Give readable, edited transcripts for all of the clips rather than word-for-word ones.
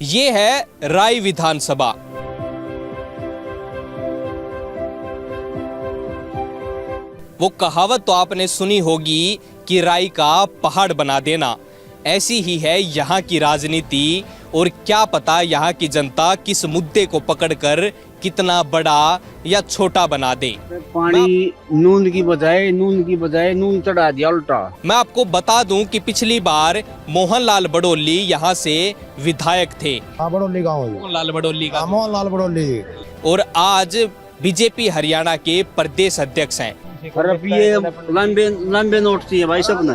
ये है राय विधानसभा। वो कहावत तो आपने सुनी होगी कि राई का पहाड़ बना देना। ऐसी ही है यहाँ की राजनीति और क्या पता यहाँ की जनता किस मुद्दे को पकड़कर कितना बड़ा या छोटा बना दे। पानी नून की बजाय नून चढ़ा दिया उल्टा। मैं आपको बता दूं कि पिछली बार मोहनलाल बड़ोली यहाँ से विधायक थे। बड़ोली गाँव मोहनलाल बड़ोली का मोहनलाल बड़ोली, और आज बीजेपी हरियाणा के प्रदेश अध्यक्ष हैं। ये लंबे नोट चाहिए भाई सबने।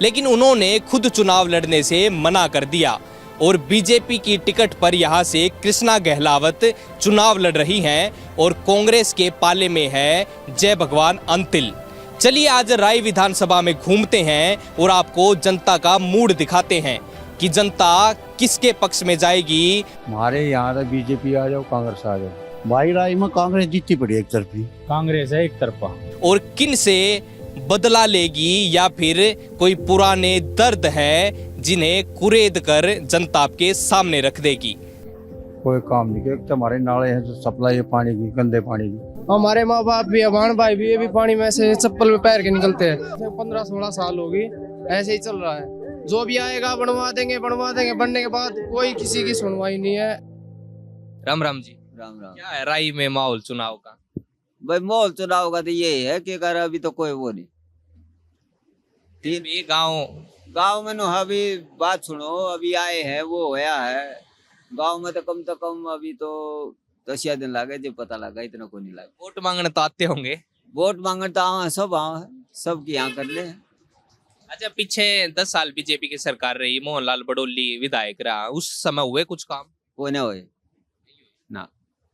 लेकिन उन्होंने खुद चुनाव लड़ने से मना कर दिया और बीजेपी की टिकट पर यहाँ से कृष्णा गहलावत चुनाव लड़ रही हैं और कांग्रेस के पाले में है जय भगवान अंतिल। चलिए आज राय विधानसभा में घूमते हैं और आपको जनता का मूड दिखाते हैं कि जनता किसके पक्ष में जाएगी। हमारे यहाँ तो बीजेपी आ जाओ, कांग्रेस आ जाओ। भाई राय में कांग्रेस जीतती पड़ी, एक तरफी कांग्रेस है एक तरफा। और किन से बदला लेगी या फिर कोई पुराने दर्द है जिन्हें कुरेद कर जनता आपके सामने रख देगी। कोई काम नहीं किया। तो हमारे नाले हैं जो सप्लाई है पानी की, गंदे पानी की। हमारे माँ बाप भी, अभान भाई भी, ये भी पानी में से चप्पल में पैर के निकलते हैं। 15-16 साल होगी ऐसे ही चल रहा है। जो भी आएगा बनवा देंगे। बनने के बाद कोई किसी की सुनवाई नहीं है। राम राम जी। राम राम। क्या है राय में माहौल चुनाव का? भाई माहौल चुनाव का तो यही है कि अगर अभी तो कोई वो नहीं। ये गांव में नो अभी बात सुनो, अभी आए हैं वो होया है गांव में तो कम अभी तो 10 दिन लगे जब पता लगा, इतना को नहीं लगा। वोट मांगने तो आते होंगे। वोट मांगने तो आओ सब की यहाँ कर ले। अच्छा, पीछे 10 साल बीजेपी की सरकार रही, मोहनलाल बड़ोली विधायक रहा, उस समय हुए कुछ काम? कोई ना होए ना।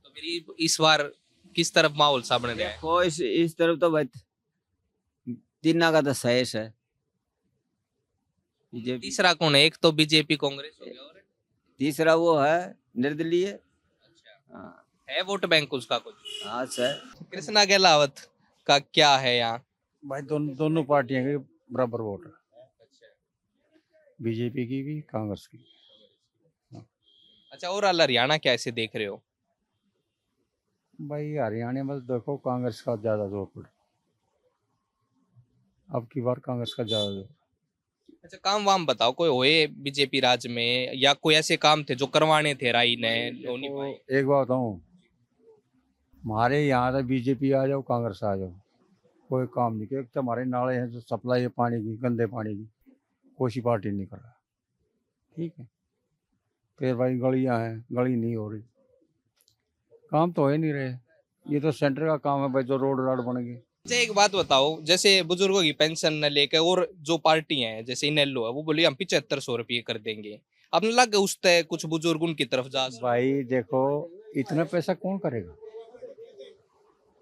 तो फिर इस बार किस तरफ माहौल सामने रहा है? कोई इस तरफ तो भाई तीना का तो सहेश है। बीजेपी तीसरा कौन है? एक तो बीजेपी कांग्रेस हो गया और तीसरा वो है निर्दलीय। अच्छा, है वोट बैंक उसका कुछ? हाँ सर। कृष्णा गहलावत का क्या है यहाँ? भाई दोनों पार्टियों के बराबर वोट है, बीजेपी की भी कांग्रेस की। अच्छा, और हरियाणा कैसे देख रहे हो? भाई हरियाणा में देखो कांग्रेस का ज्यादा जोर पड़ा, अब की बार कांग्रेस का ज्यादा जोर। अच्छा, काम वाम बताओ कोई होए बीजेपी राज में, या कोई ऐसे काम थे जो करवाने थे राई ने वो नहीं पाए? एक बात बताऊं, हमारे यहाँ तो बीजेपी आ जाओ, कांग्रेस आ जाओ, कोई काम नहीं किया। तो हमारे नाले हैं जो सप्लाई है पानी की, गंदे पानी की, कोई पार्टी नहीं कर रहा। ठीक है, फिर भाई गलियां हैं, गली नहीं हो रही, काम तो हो ही नहीं रहे। ये तो सेंटर का काम है भाई, जो रोड बन गई। अच्छा, एक बात बताओ, जैसे बुजुर्गों की पेंशन न लेकर और जो पार्टी है जैसे इनेलो है, वो बोली हम 7500 रुपये कर देंगे। अब न लग उस तय कुछ बुजुर्ग उनकी तरफ जा। भाई देखो, इतना पैसा कौन करेगा?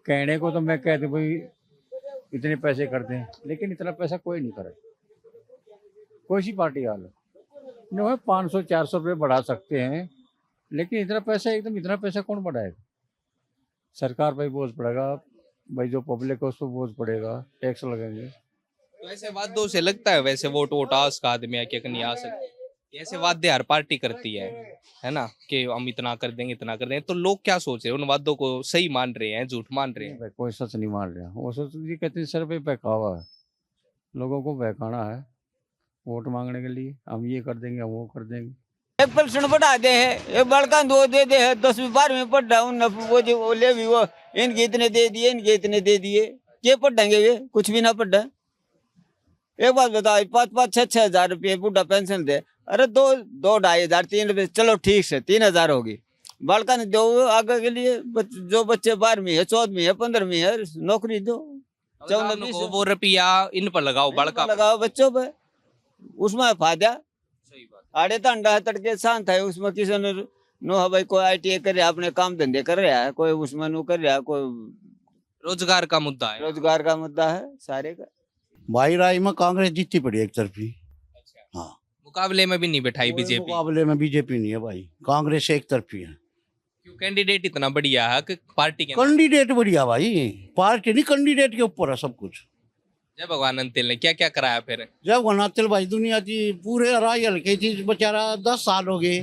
कहने को तो मैं कहती भाई इतने पैसे करते हैं, लेकिन इतना पैसा कोई नहीं करे। कोई सी पार्टी आ लो, 500-400 रुपये बढ़ा सकते हैं, लेकिन इतना पैसा कौन बढ़ाएगा? सरकार भाई बोझ पड़ेगा, भाई जो पब्लिक है उसको बोझ पड़ेगा, टैक्स लगेंगे। तो ऐसे वादों से लगता है वैसे वोट आस का आदमी है क्या नहीं आ सकते? ऐसे वादे हर पार्टी करती है ना, कि हम इतना कर देंगे। तो लोग क्या सोच रहे हैं? उन वादों को सही मान रहे हैं, झूठ मान रहे हैं? भाई कोई सच नहीं मान रहा, वो सोच ये कहते हैं सर पे बहकावा है, लोगों को बहकाना है वोट मांगने के लिए। हम ये कर देंगे, हम वो कर देंगे। 1% बढ़ा दे है, ये बड़का 2 दे दे है, 10वीं 12वीं पढ़ रहा हूँ वो जो वो ले भी वो इनके इतने दे दिए क्या पढ़ेंगे? ये कुछ भी ना पढ़ा। एक बात बताओ, 5-5, 6-6 रुपये बुढ़ा पेंशन दे, अरे 2-2-2.5 3 चलो ठीक से 3000 होगी। बड़का ने दो आगे के लिए, जो बच्चे 12वीं है, 14वीं है, 15वीं है, नौकरी दो। 14-20 वो रुपया इन पर लगाओ, बड़का लगाओ बच्चों पे, उसमें फायदा। सही बात। आड़े तो तड़के शांत है, उसमें किसी ने नो भाई कोई ITA कर रहा है, अपने काम धंधे कर रहा है, कोई उसमें नो कर रहा है, कोई रोजगार का मुद्दा है। रोजगार का मुद्दा है सारे का। भाई राय में कांग्रेस जीतती पड़ी, एक तरफी। अच्छा, हाँ, मुकाबले में भी नहीं बैठाई बीजेपी? मुकाबले में बीजेपी नहीं है भाई, कांग्रेस एक तरफी है। क्यों? कैंडिडेट इतना बढ़िया है कि पार्टी के कैंडिडेट बढ़िया भाई, पार्टी नहीं, कैंडिडेट के ऊपर है सब कुछ। जय भगवान अंतिल ने क्या क्या कराया फिर? जय भगवान अंतिल भाई दुनिया की पूरे राय हल्के थी, बेचारा 10 साल हो गए,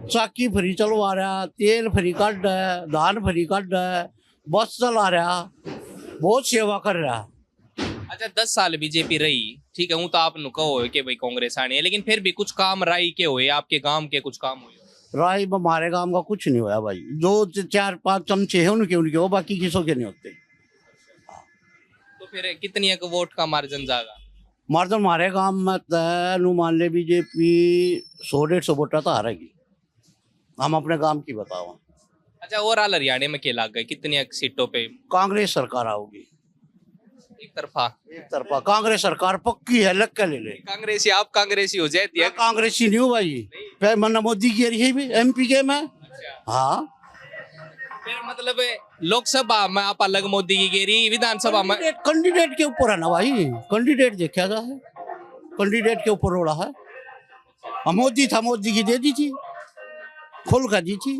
चाकी फ्री चलवा रहा, तेल फ्री कट है, धान फ्री कट है, बस चला रहा, बहुत सेवा कर रहा। अच्छा 10 साल बीजेपी रही, ठीक है, हूं तो आप नु कहो कि भाई कांग्रेस आने है, लेकिन फिर भी कुछ काम राई के हुए, आपके गांव के कुछ काम हुए? राय हमारे गांव का कुछ नहीं हुआ भाई, जो 4-5 चमचे हैं उनके उनके हो, बाकी किसों के नहीं होते। तो फिर कितनी एक वोट का मार्जिन जाएगा? मार्जिन हमारे गांव में तय मान ले बीजेपी 100-150 वोटा तो हारेगी, हम अपने गांव की बताओ। अच्छा ओवरऑल हरियाणा में क्या लग गए, कितनी एक सीटों पे कांग्रेस सरकार आओगी, एक तरफा? एक तरफा कांग्रेस सरकार पक्की है, लग के ले ले। कांग्रेसी, आप कांग्रेसी हो जाती है? कांग्रेसी नहीं हूँ भाई, फिर मन्ना मोदी की रही है MP के में। हाँ फिर मतलब लोकसभा में आप अलग मोदी की गेरी, विधानसभा में कैंडिडेट के ऊपर है ना भाई, कैंडिडेट देखा जा है, कैंडिडेट के ऊपर रोड़ा है। मोदी था, मोदी की दे दी थी, खुल कर दी थी।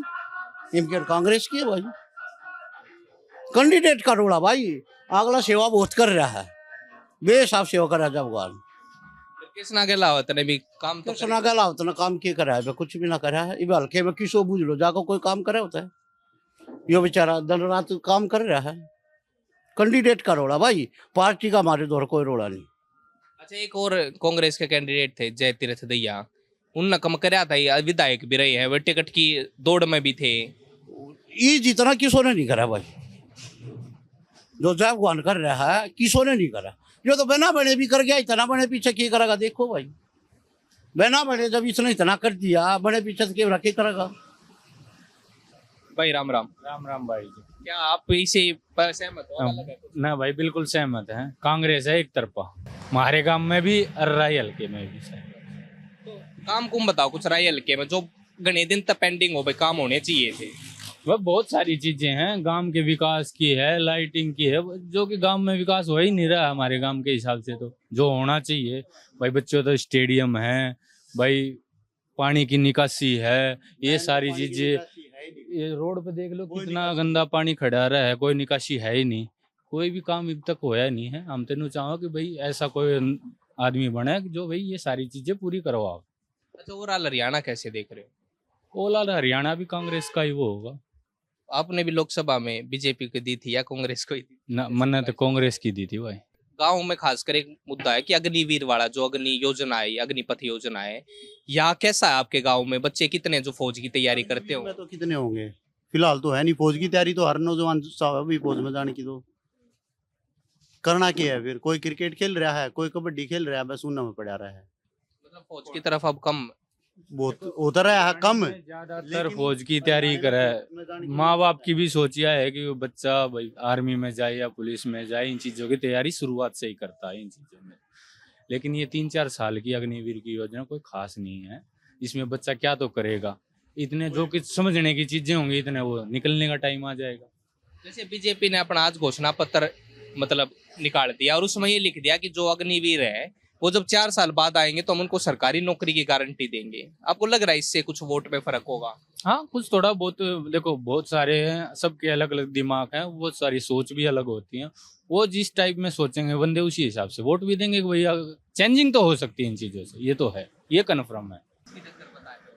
MP कांग्रेस की है भाई, कैंडिडेट का रोड़ा भाई। अगला सेवा बहुत कर रहा है, बेसाब सेवा कर रहा है भगवान। कृष्णा गहलोत ने भी काम तो सुना गया उतना काम क्या करा है, कुछ भी ना करा है। इब हल्के में किसो बूझ लो, जाको कोई काम करे होता है, यो बेचारा दिन रात काम कर रहा है। कैंडिडेट का रोड़ा भाई, पार्टी का हमारे दौर कोई रोड़ा नहीं। अच्छा एक और कांग्रेस के कैंडिडेट थे जय तीरथ दहिया, उनने कम कराया था, विधायक भी रहे हैं, वे टिकट की दौड़ में भी थे। ये जितना किसो ने नहीं करा भाई, जो जय भगवान कर रहा है किसो ने नहीं करा। जो तो बिना बने भी कर गया, इतना बने पीछे क्या करेगा देखो भाई। बिना बने जब इसने इतना कर दिया, बड़े पीछे से क्या रखे करेगा भाई? राम राम। राम राम भाई जी। क्या आप इसे सहमत हो? अलग है कुछ? ना भाई बिल्कुल सहमत है, कांग्रेस है एक तरफा, हमारे गांव में भी और राय हल्के में भी सहमत। तो काम कुम बताओ कुछ राय हल्के में, जो घने दिन तक पेंडिंग हो भाई, काम होने चाहिए थे। वह बहुत सारी चीजें हैं, गांव के विकास की है, लाइटिंग की है, जो कि गांव में विकास हो ही नहीं रहा हमारे गांव के हिसाब से। तो जो होना चाहिए भाई, बच्चों तो स्टेडियम है भाई, पानी की निकासी है, ये सारी चीजें। ये रोड पे देख लो कितना गंदा पानी खड़ा रहा है, कोई निकासी है ही नहीं, कोई भी काम अब तक होया नहीं है। हम तेनू चाहो कि भाई ऐसा कोई आदमी बने जो भाई ये सारी चीजें पूरी करवाओ। अच्छा ओवरऑल हरियाणा कैसे देख रहे हो? ओवरऑल हरियाणा भी कांग्रेस का ही वो होगा। आपने भी लोकसभा में बीजेपी को दी थी या कांग्रेस को ही दी? ना मैंने तो कांग्रेस की दी थी भाई। गांव में खासकर एक मुद्दा है कि अग्निवीर वाला जो अग्नि योजना है, अग्निपथ योजना है, यहाँ कैसा है आपके गांव में? बच्चे कितने जो फौज की तैयारी करते हो? तो कितने होंगे, फिलहाल तो है नहीं फौज की तैयारी, तो हर नौजवान भी फौज में जाने की। तो करना क्या है फिर, कोई क्रिकेट खेल रहा है, कोई कबड्डी खेल रहा है, बस उन्ना में पड़ा रहा है। मतलब फौज की तरफ अब कम बहुत होता रहा है कम, ज्यादातर फौज की तैयारी करे। माँ बाप की भी सोचिया है कि वो बच्चा भाई आर्मी में जाए या पुलिस में जाए, इन चीजों की तैयारी शुरुआत से ही करता है इन चीजों में। लेकिन ये 3-4 साल की अग्निवीर की योजना कोई खास नहीं है, इसमें बच्चा क्या तो करेगा। इतने जो कि समझने की चीजें होंगी, इतने वो निकलने का टाइम आ जाएगा। जैसे बीजेपी ने अपना आज घोषणा पत्र मतलब निकाल दिया और उसमें ये लिख दिया कि जो अग्निवीर है वो जब 4 साल बाद आएंगे तो हम उनको सरकारी नौकरी की गारंटी देंगे। आपको लग रहा है इससे कुछ वोट में फर्क होगा? हाँ कुछ थोड़ा बहुत, देखो बहुत सारे हैं, सबके अलग अलग दिमाग हैं, बहुत सारी सोच भी अलग होती है। वो जिस टाइप में सोचेंगे बंदे उसी हिसाब से वोट भी देंगे कि भैया चेंजिंग तो हो सकती है इन चीजों से, ये तो है, ये कन्फर्म है।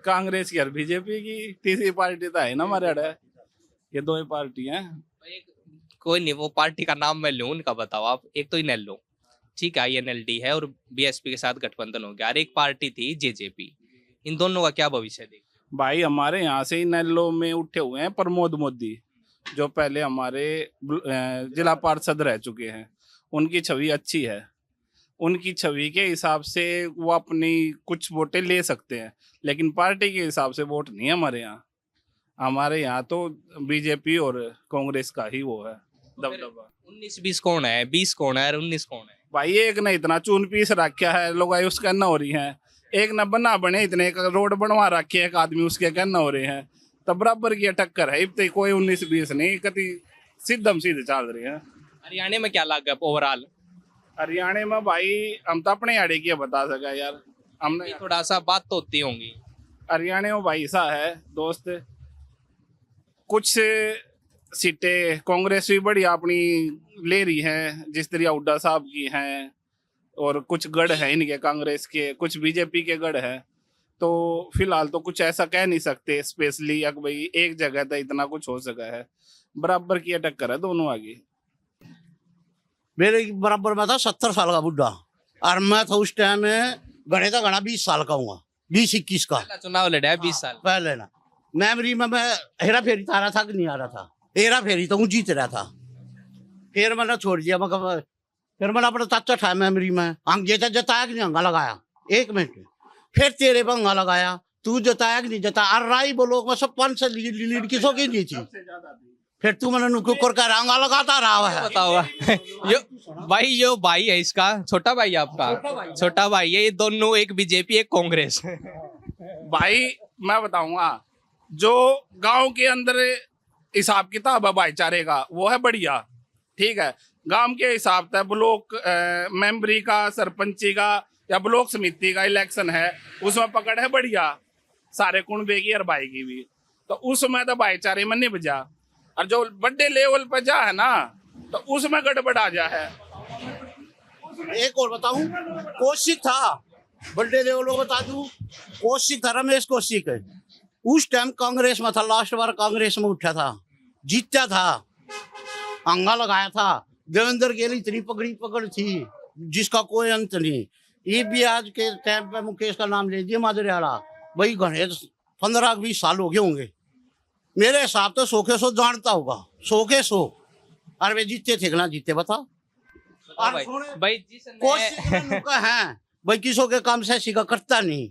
कांग्रेस की और बीजेपी की तीसरी पार्टी तो है ना हमारे अड़े, ये दो ही पार्टी हैं। कोई नहीं, वो पार्टी का नाम मैं लूं, उनका बताओ आप। एक तो इनेलो, ठीक है, INLD है, और BSP के साथ गठबंधन हो गया, और एक पार्टी थी JJP। इन दोनों का क्या भविष्य देख? भाई हमारे यहाँ से ही नैलो में उठे हुए हैं प्रमोद मोदी, जो पहले हमारे जिला पार्षद रह चुके हैं। उनकी छवि अच्छी है, उनकी छवि के हिसाब से वो अपनी कुछ वोटें ले सकते हैं, लेकिन पार्टी के हिसाब से वोट नहीं है हमारे यहाँ। हमारे यहाँ तो बीजेपी और कांग्रेस का ही वो है दबदबा। 19-20 कौन है, 20 कौन है और 19 कौन है? भाई एक ने इतना चून पीस रखा है, लोग आए उसका न हो रही है। एक न बना बने इतने रोड बनवा रखे है, एक आदमी उसके कहना हो रहे हैं, तब बराबर की टक्कर है। तो कोई 19-20 नहीं, कति सीधम सीधे चल रही है। हरियाणा में क्या लग गया ओवरऑल? हरियाणा में भाई हम तो अपने आड़े की बता सका यार, हमने थोड़ा सा बात तो होती होंगी। हरियाणा में भाई सा है दोस्त, कुछ सीटें कांग्रेस भी बढ़िया अपनी ले रही है, जिस तरह हुड्डा साहब की हैं, और कुछ गढ़ है इनके कांग्रेस के, कुछ बीजेपी के गढ़ है। तो फिलहाल तो कुछ ऐसा कह नहीं सकते स्पेशली अब भाई एक जगह था इतना कुछ हो सका है। बराबर की टक्कर है दोनों आगे। मेरे बराबर में था 70 साल का बुढ़ा, और मैं था उस टाइम में गणे था घना 20 साल का हुआ, 20-21 का पहला चुनाव लड़ा है 20 साल पहले ना। मेमोरी में मैं हेरा फेरी आ रहा था कि नहीं आ रहा था, हेरा फेरी तो हूँ जीत रहा था। फिर मैंने छोड़ दिया, मैं फिर मैंने अपना चाचा था मेमोरी में, हम ये जताया कि नहीं हंगा लगाया 1 मिनट, फिर तेरे पर हंगा लगाया, तू जताया कि नहीं जताया, और राई बोलो मैं सब 5 से लीड किसों की नहीं थी, फिर तू मैंने नुकुर का रंगा लगाता रहा है। बताओ यो भाई है इसका, छोटा भाई आपका, छोटा भाई है, ये दोनों एक बीजेपी एक कांग्रेस। भाई मैं बताऊंगा, जो गांव के अंदर हिसाब किताब है भाईचारे का वो है बढ़िया, ठीक है। गांव के हिसाब से ब्लॉक मेंबरी का, सरपंची का या ब्लॉक समिति का इलेक्शन है, उसमें पकड़ है बढ़िया, सारे कुंबे की और भाई की भी, तो उसमें तो भाईचारे में नहीं बजा। और जो बड़े लेवल पर जा है ना, तो उसमें गड़बड़ा जा है। एक और बताऊं, कौशिक था, बड़े लेवल को बता दूं, कौशिक था, रमेश कौशिक है, उस टाइम कांग्रेस में था, लास्ट बार कांग्रेस में उठा था, जीता था, अंगा लगाया था। देवेंद्र के लिए इतनी पकड़ थी जिसका कोई अंत नहीं। ये भी आज के टाइम पे मुकेश का नाम ले दिया माजरेवाला, भाई घने 15-20 साल हो गए होंगे मेरे हिसाब तो 100 के 100 जानता होगा, 100 के 100। अरे वे जीते थे ना जीते बता भाई कोशिश है भाई, किसों के काम से सीखा करता नहीं।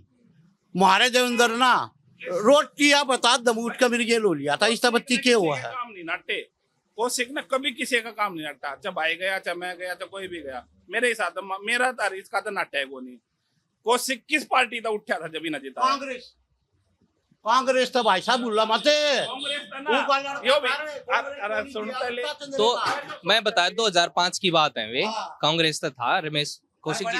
हमारे देवेंद्र ना रोटी या बता दमूट का मेरे लो लिया था, इस बत्ती के हुआ है काम नहीं नाटे कौशिक ने कभी किसी का काम नहीं नाटा, चाहे भाई गया चाहे मैं गया चाहे कोई भी गया, मेरे हिसाब से मेरा तारीख का तो नाटा है वो नहीं। कौशिक किस पार्टी था उठा था जब ही ना जीता? कांग्रेस तो भाई साहब बुल्ला माते तो मैं बता 2005 की बात है, वे कांग्रेस तो था, रमेश कौशिक जी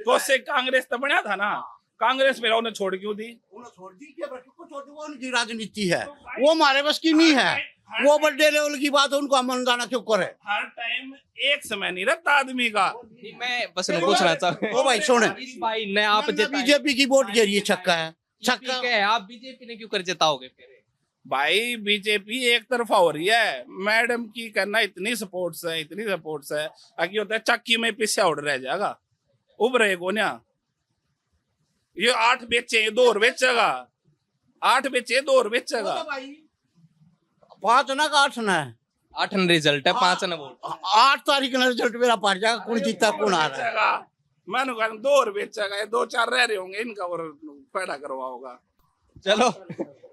कौशिक कांग्रेस तो बना था ना, कांग्रेस मेरा उन्हें छोड़ क्यों दी? छोड़ दी क्या, वो उनकी राजनीति है, वो हमारे बस की नहीं है, वो बड़े लेवल की बात है, उनको मन जाना क्यों करे? हर टाइम एक समय नहीं रहता आदमी का। मैं बस पूछना चाहता हूँ भाई सुने, भाई ने आप बीजेपी की वोट के लिए छक्का है, छक्का है, आप बीजेपी ने क्यों कर जिताओगे फिर? भाई बीजेपी एक तरफा हो रही है, मैडम की करना इतनी सपोर्ट्स है, इतनी सपोर्ट्स है, आगे होता है चक्की में पीछे उड़ रह जाएगा, उब रहेगो ना। ये 8 बेचे 2 और बेचेगा, 8 बेचे 2 और बेचेगा, 5 ना का 8 ना है, 8 रिजल्ट है, 5 ना वोट, 8 तारीख का रिजल्ट मेरा पड़ जाएगा, कौन जीता कौन आ रहा है। मैंने कहा 2 और बेचेगा, 2-4 रह रहे होंगे, इनका और पैदा करवा होगा। चलो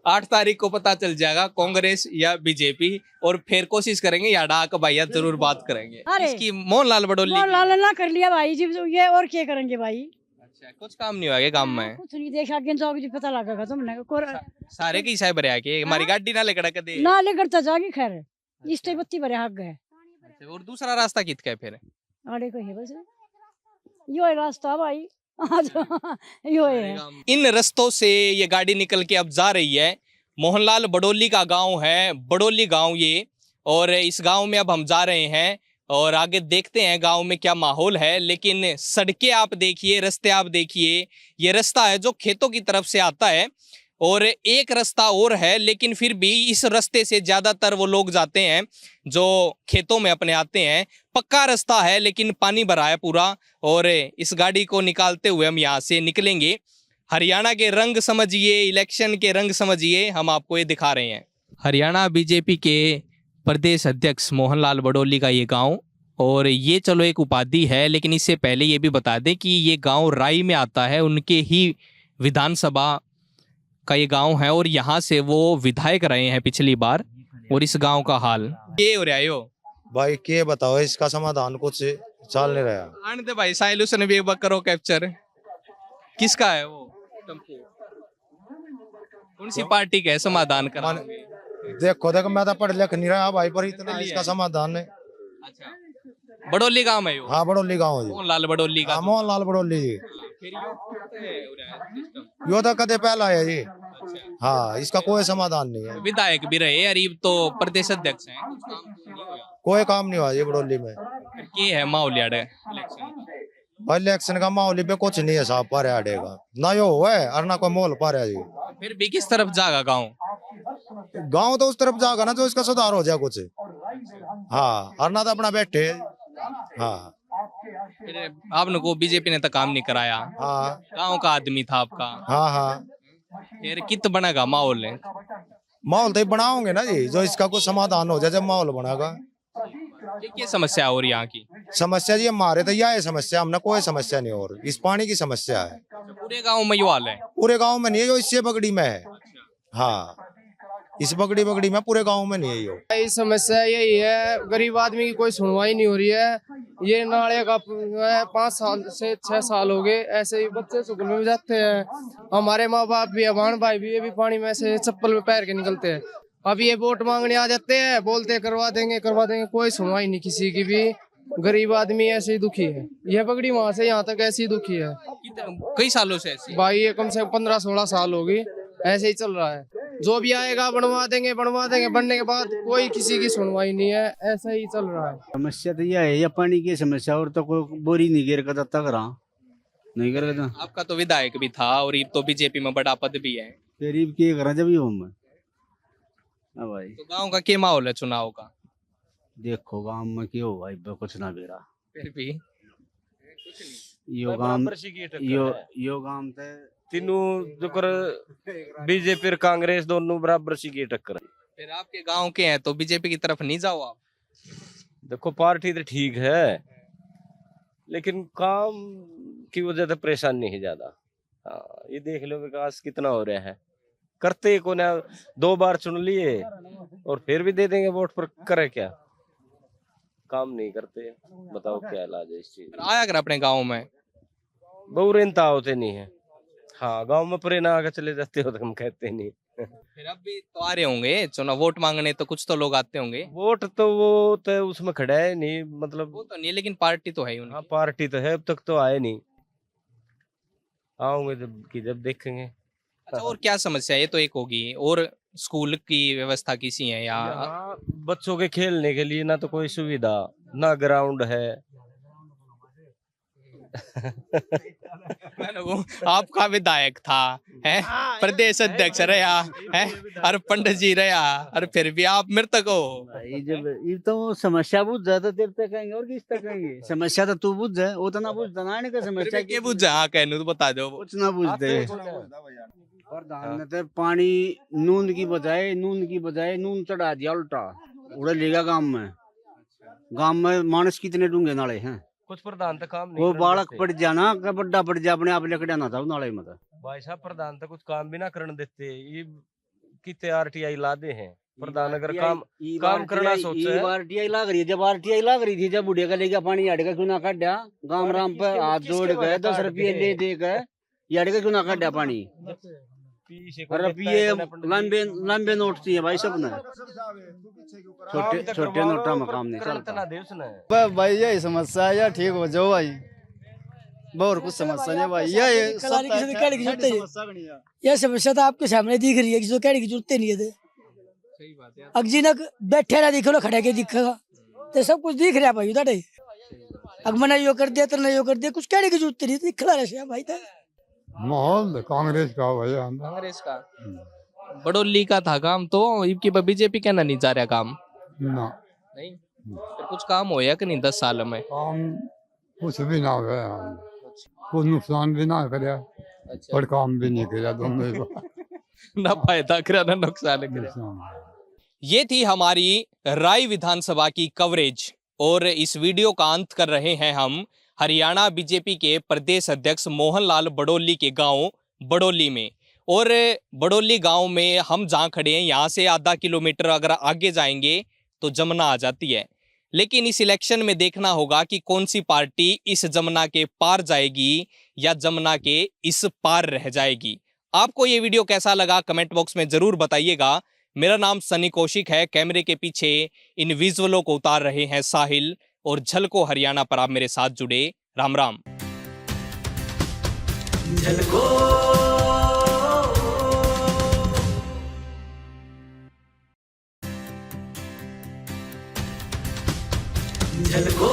8 तारीख को पता चल जाएगा कांग्रेस या बीजेपी, और फिर कोशिश करेंगे या डाक भैया जरूर बात करेंगे। इसकी मोहनलाल बडोली ना कर लिया भाई जी, ये और क्या करेंगे भाई? अच्छा, कुछ काम नहीं हुआ गांव में? कुछ नहीं देखा आगे जाओगे जी पता लगा तुमने सारे की साहब भरे आके हमारी गाड़ी ना लेकर दे ना लेकर तो जागी, खैर इस टाइम बत्ती भरे हक गए, और दूसरा रास्ता कित का है फिर? आड़े को है बस यो है रास्ता भाई, यो है। इन रास्तों से ये गाड़ी निकल के अब जा रही है, मोहनलाल बडोली का गांव है, बडोली गांव ये, और इस गांव में अब हम जा रहे हैं और आगे देखते हैं गांव में क्या माहौल है। लेकिन सड़कें आप देखिए, रास्ते आप देखिए, ये रास्ता है जो खेतों की तरफ से आता है, और एक रास्ता और है, लेकिन फिर भी इस रास्ते से ज्यादातर वो लोग जाते हैं जो खेतों में अपने आते हैं। पक्का रास्ता है लेकिन पानी भरा है पूरा, और इस गाड़ी को निकालते हुए हम यहाँ से निकलेंगे। हरियाणा के रंग समझिए, इलेक्शन के रंग समझिए, हम आपको ये दिखा रहे हैं। हरियाणा बीजेपी के प्रदेश अध्यक्ष मोहनलाल बडोली का ये गांव, और ये चलो एक उपाधि है, लेकिन इससे पहले ये भी बता दें कि ये गांव राई में आता है, उनके ही विधानसभा का ये गांव है, और यहाँ से वो विधायक रहे हैं पिछली बार। और इस गांव का हाल ये हो रहा है। यो भाई के बताओ, इसका समाधान कुछ चल नहीं रहा। आने दे भाई, साइलुस ने भी एक बार करो कैप्चर। किसका है वो टेम्पो? कौन सी पार्टी का है? समाधान करा देखो मैं तो पढ़ लिख नहीं रहा भाई, पर इतना इसका समाधान है। अच्छा, बडोली गांव है यो? हाँ बडोली गांव है, मोहनलाल बडोली का। मोहनलाल बडोली जी, यो तो कदे पहला है जी। हाँ, इसका कोई समाधान नहीं है। विधायक भी रहे, अरीब तो प्रदेश अध्यक्ष हैं, कुछ काम तो नहीं हुआ। कोई काम नहीं हुआ ये बडोली में। के है माहौल इलेक्शन? भाई इलेक्शन का माहौल पे कुछ नहीं है साहब पर आड़ेगा ना यो है और ना कोई माहौल पर है जी। फिर भी किस तरफ जाएगा गांव? गांव तो उस तरफ जाएगा ना जो इसका सुधार हो जाए कुछ। हाँ और ना तो अपना बैठे। हाँ फिर आपने को बीजेपी ने तो काम नहीं कराया, हाँ गांव का आदमी था आपका, हाँ हाँ फिर कित बनेगा माहौल? माहौल तो ही बनाओगे ना जी, जो इसका कुछ समाधान हो जाए जब माहौल बनेगा। क्या समस्या हो रही यहाँ की? समस्या जी हमारे तो यह है समस्या, हमने कोई समस्या नहीं और इस पानी की समस्या है। पूरे गांव में ये हाल है? पूरे गांव में नहीं है, जो इससे बगड़ी में है। हाँ इस बगड़ी में पूरे गांव में नहीं है यो। यही समस्या यही है, गरीब आदमी की कोई सुनवाई नहीं हो रही है। ये नाले का 5 साल से 6 साल हो गए, ऐसे ही बच्चे स्कूल में जाते हैं। हमारे माँ बाप भी, अबान भाई भी, ये भी पानी में से चप्पल में पैर के निकलते हैं। अब ये वोट मांगने आ जाते हैं, बोलते करवा देंगे, कोई सुनवाई नहीं किसी की भी। गरीब आदमी ऐसे ही दुखी है। यह बगड़ी वहां से यहाँ तक ऐसी दुखी है। कई सालों से ऐसी? भाई ये कम से कम 15-16 साल हो गई, ऐसे ही चल रहा है। जो भी आएगा बनवा देंगे, बनने के बाद कोई किसी की सुनवाई नहीं है, ऐसा ही चल रहा है। समस्या तो यह है, या पानी की समस्या, और तो कोई बोरी नहीं गिर कर तक रहा नहीं कर। आपका तो विधायक भी था और ये तो बीजेपी में बड़ा पद भी है, गरीब की करा जब मैं भाई। तो गांव का क्या माहौल है चुनाव का? देखो गांव में क्यों भाई कुछ ना बेरा, फिर भी यो गांव ते तीनों जो कर बीजेपी और कांग्रेस दोनों बराबर सी की टक्कर है। फिर आपके गांव के हैं तो बीजेपी की तरफ नहीं जाओ आप? देखो पार्टी तो ठीक है लेकिन काम की वजह से परेशानी है ज्यादा। हाँ ये देख लो विकास कितना हो रहा है, करते को ना 2 बार चुन लिए और फिर भी दे देंगे वोट पर, करे क्या? काम नहीं करते, बताओ क्या इलाज है इस चीज? आया कर अपने गांव में बहु रेनता होते नहीं है। हाँ गांव में परे ना आकर चले जाते हो तो हम कहते नहीं। फिर अब भी तो आ रहे होंगे चुनाव वोट मांगने, तो कुछ तो लोग आते होंगे। वोट तो वो तो उसमें खड़ा है नहीं, मतलब वो तो नहीं, लेकिन पार्टी तो है उनकी। हाँ पार्टी तो है, अब तक तो आए नहीं, आओगे जब देखेंगे। अच्छा और क्या समस्या? ये तो एक होगी, और स्कूल की व्यवस्था किसी है या बच्चों के खेलने के लिए ना तो कोई सुविधा, ना ग्राउंड है। आपका विधायक था, है प्रदेश अध्यक्ष रहा है, और पंडित जी रहा, और फिर भी आप मृतक हो। भाई जब ये तो समस्या बुझ जाता तेरे तक कहेंगे और किस तक कहेंगे। समस्या तो तू बुझ जाए, वो तो ना बुझ ना का समस्या के बुझ जा। हाँ कहने तो बता दो, कुछ ना बुझ दे। प्रधान ने पानी नून की बजाय नून चढ़ा दिया उल्टा, उड़ा लेगा गांव में मानस कितने डूंगे नाले हैं। कुछ प्रधान तो काम नहीं, वो बालक पड़ जाना का बड्डा पड़ जा, अपने आप लेकर जाना था नाले में। भाई साहब प्रधान तो कुछ काम भी ना करने देते, ये कितने RTI लादे हैं। प्रधान अगर काम करना सोचे, RTI लाग रही है, जब RTI लाग रही थी, जब बुढ़िया का लेके पानी अड़का क्यों ना काटा, गांव राम पे हाथ जोड़ के 10 रुपये ले दे के अड़का क्यों ना काटा पानी। रुपये लंबे नोट चाहिए भाई सब ने, छोटे नोटा में काम नहीं चलता। भाई यही समस्या है, ठीक हो जाओ भाई, बहुत कुछ समस्या नहीं भाई। ये समस्या तो आपके सामने दिख रही है, जो कहने की जरूरत नहीं है। अगजी न बैठे ना दिखो ना खड़े के दिखेगा, तो सब कुछ दिख रहा है भाई उधर। अगमना यो कर दिया, तरना यो कर दिया, कुछ कहने की जरूरत नहीं, दिखला रहा भाई। माहौल कांग्रेस का भैया, कांग्रेस का बड़ोली का था काम, तो इनकी बीजेपी कहना नहीं जा रहा काम ना नहीं। फिर कुछ काम होया कि नहीं 10 साल में? काम कुछ भी ना हुआ, कुछ नुकसान भी ना कराया और काम भी नहीं किया, दोनों ही ना फायदा करा ना नुकसान करा। ये थी हमारी राय विधानसभा की कवरेज, और इस वीडियो का अंत कर रहे हैं हम हरियाणा बीजेपी के प्रदेश अध्यक्ष मोहनलाल बड़ोली के गांव बड़ोली में। और बड़ोली गांव में हम जहां खड़े हैं, यहाँ से आधा किलोमीटर अगर आगे जाएंगे तो जमुना आ जाती है। लेकिन इस इलेक्शन में देखना होगा कि कौन सी पार्टी इस जमुना के पार जाएगी या जमुना के इस पार रह जाएगी। आपको ये वीडियो कैसा लगा कमेंट बॉक्स में जरूर बताइएगा। मेरा नाम सनी कौशिक है, कैमरे के पीछे इन विजुअलों को उतार रहे हैं साहिल, और झलको हरियाणा पर आप मेरे साथ जुड़े। राम राम। झलको